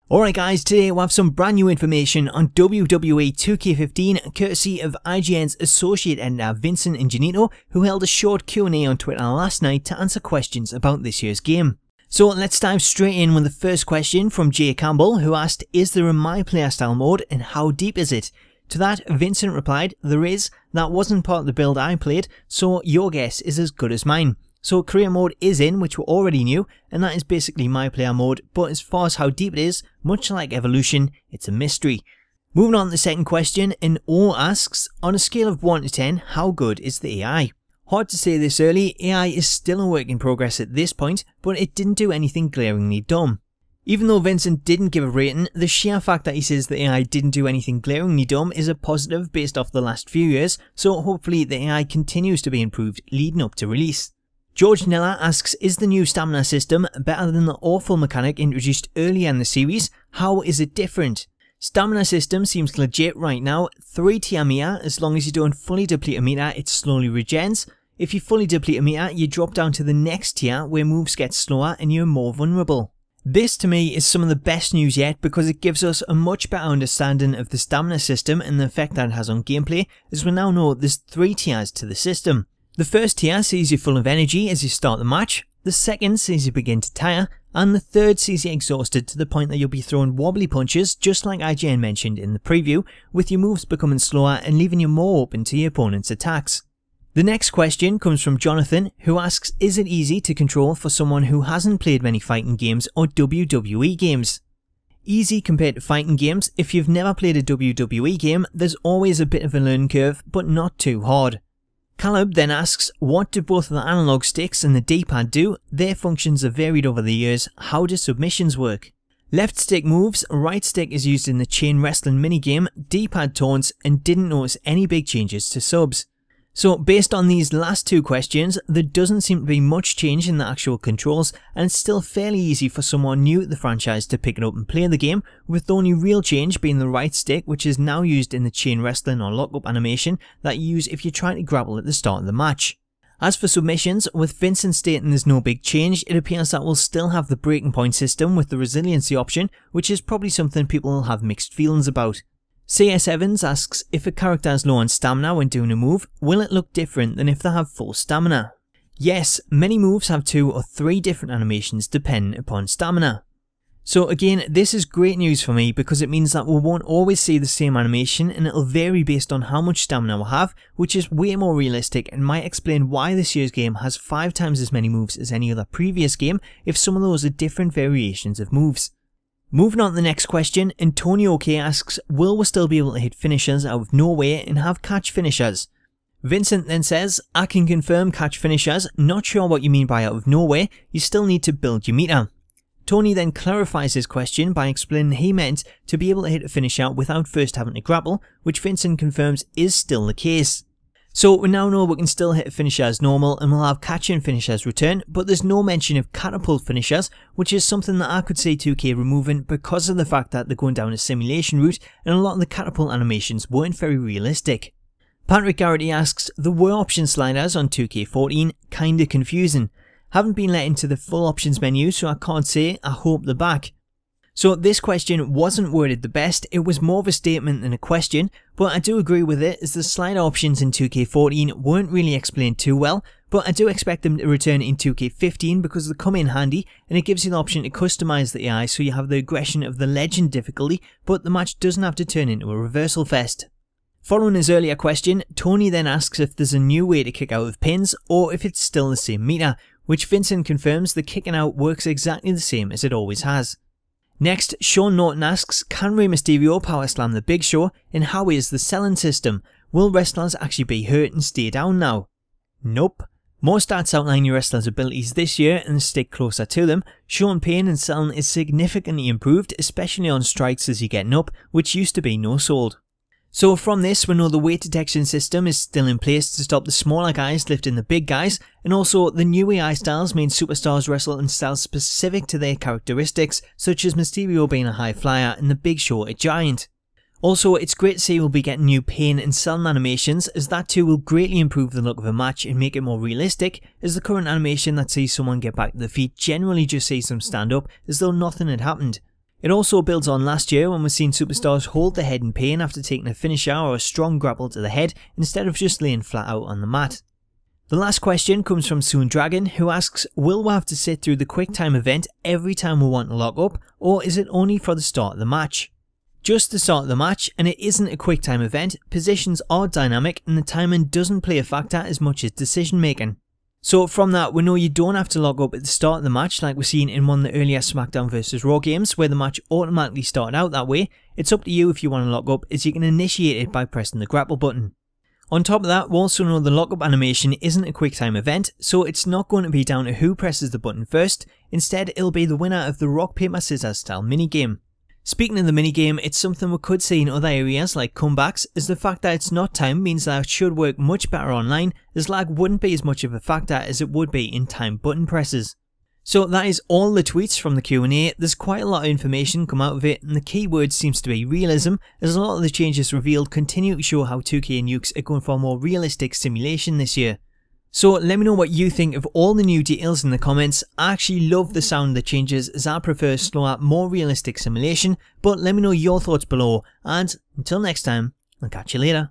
Alright guys, today we have some brand new information on WWE 2K15 courtesy of IGN's associate editor Vincent Ingenito, who held a short Q&A on Twitter last night to answer questions about this year's game. So let's dive straight in with the first question from Jay Campbell, who asked, is there a My Playstyle mode and how deep is it? To that, Vincent replied, there is. That wasn't part of the build I played, so your guess is as good as mine. So career mode is in, which we already knew, and that is basically my player mode, but as far as how deep it is, much like Evolution, it's a mystery. Moving on to the second question, and O asks, on a scale of 1 to 10, how good is the AI? Hard to say this early, AI is still a work in progress at this point, but it didn't do anything glaringly dumb. Even though Vincent didn't give a rating, the sheer fact that he says the AI didn't do anything glaringly dumb is a positive based off the last few years, so hopefully the AI continues to be improved leading up to release. George Nella asks, is the new stamina system better than the awful mechanic introduced earlier in the series? How is it different? Stamina system seems legit right now. 3-tier meter, as long as you don't fully deplete a meter, it slowly regens. If you fully deplete a meter, you drop down to the next tier where moves get slower and you're more vulnerable. This to me is some of the best news yet because it gives us a much better understanding of the stamina system and the effect that it has on gameplay, as we now know there's 3 tiers to the system. The first tier sees you full of energy as you start the match, the second sees you begin to tire, and the third sees you exhausted to the point that you'll be throwing wobbly punches just like IGN mentioned in the preview, with your moves becoming slower and leaving you more open to your opponent's attacks. The next question comes from Jonathan, who asks, is it easy to control for someone who hasn't played many fighting games or WWE games? Easy compared to fighting games. If you've never played a WWE game, there's always a bit of a learning curve, but not too hard. Caleb then asks, what do both the analog sticks and the D-pad do? Their functions have varied over the years. How do submissions work? Left stick moves, right stick is used in the chain wrestling minigame, D-pad taunts, and didn't notice any big changes to subs. So based on these last two questions, there doesn't seem to be much change in the actual controls, and it's still fairly easy for someone new to the franchise to pick it up and play the game, with the only real change being the right stick, which is now used in the chain wrestling or lockup animation that you use if you're trying to grapple at the start of the match. As for submissions, with Vincent stating there's no big change, it appears that we'll still have the breaking point system with the resiliency option, which is probably something people will have mixed feelings about. CS Evans asks, if a character is low on stamina when doing a move, will it look different than if they have full stamina? Yes, many moves have 2 or 3 different animations depending upon stamina. So again, this is great news for me because it means that we won't always see the same animation and it'll vary based on how much stamina we have, which is way more realistic and might explain why this year's game has 5 times as many moves as any other previous game if some of those are different variations of moves. Moving on to the next question, Antonio K asks, will we still be able to hit finishers out of nowhere and have catch finishers? Vincent then says, I can confirm catch finishers, not sure what you mean by out of nowhere, you still need to build your meter. Tony then clarifies his question by explaining he meant to be able to hit a finisher without first having to grapple, which Vincent confirms is still the case. So we now know we can still hit a finisher as normal and we'll have catching finishers return, but there's no mention of catapult finishers, which is something that I could see 2K removing because of the fact that they're going down a simulation route and a lot of the catapult animations weren't very realistic. Patrick Garrity asks, the were option sliders on 2K14 kinda confusing. Haven't been let into the full options menu, so I can't say, I hope they're back. So this question wasn't worded the best, it was more of a statement than a question, but I do agree with it as the slider options in 2K14 weren't really explained too well, but I do expect them to return in 2K15 because they come in handy and it gives you the option to customize the AI so you have the aggression of the legend difficulty, but the match doesn't have to turn into a reversal fest. Following his earlier question, Tony then asks if there's a new way to kick out of pins or if it's still the same meter, which Vincent confirms the kicking out works exactly the same as it always has. Next, Sean Norton asks, can Rey Mysterio power slam the Big Show and how is the selling system? Will wrestlers actually be hurt and stay down now? Nope. More stats outline your wrestlers' abilities this year and stick closer to them. Showing pain and selling is significantly improved, especially on strikes as you're getting up, which used to be no sold. So from this we know the weight detection system is still in place to stop the smaller guys lifting the big guys, and also the new AI styles mean superstars wrestle in styles specific to their characteristics, such as Mysterio being a high flyer and the Big Show a giant. Also, it's great to see we'll be getting new pain and selling animations, as that too will greatly improve the look of a match and make it more realistic, as the current animation that sees someone get back to the feet generally just sees them stand up as though nothing had happened. It also builds on last year when we've seen superstars hold their head in pain after taking a finisher or a strong grapple to the head instead of just laying flat out on the mat. The last question comes from Soon Dragon, who asks, will we have to sit through the quick time event every time we want to lock up, or is it only for the start of the match? Just the start of the match, and it isn't a quick time event, positions are dynamic and the timing doesn't play a factor as much as decision making. So from that, we know you don't have to lock up at the start of the match like we've seen in one of the earlier SmackDown vs Raw games where the match automatically started out that way. It's up to you if you want to lock up, as you can initiate it by pressing the grapple button. On top of that, we also know the lockup animation isn't a quick time event, so it's not going to be down to who presses the button first. Instead, it'll be the winner of the rock paper scissors style minigame. Speaking of the minigame, it's something we could see in other areas like comebacks, as the fact that it's not timed means that it should work much better online, as lag wouldn't be as much of a factor as it would be in timed button presses. So that is all the tweets from the Q&A. There's quite a lot of information come out of it, and the key word seems to be realism, as a lot of the changes revealed continue to show how 2K and Yuke's are going for a more realistic simulation this year. So let me know what you think of all the new details in the comments. I actually love the sound of the changes, as I prefer slower, more realistic simulation, but let me know your thoughts below, and until next time, I'll catch you later.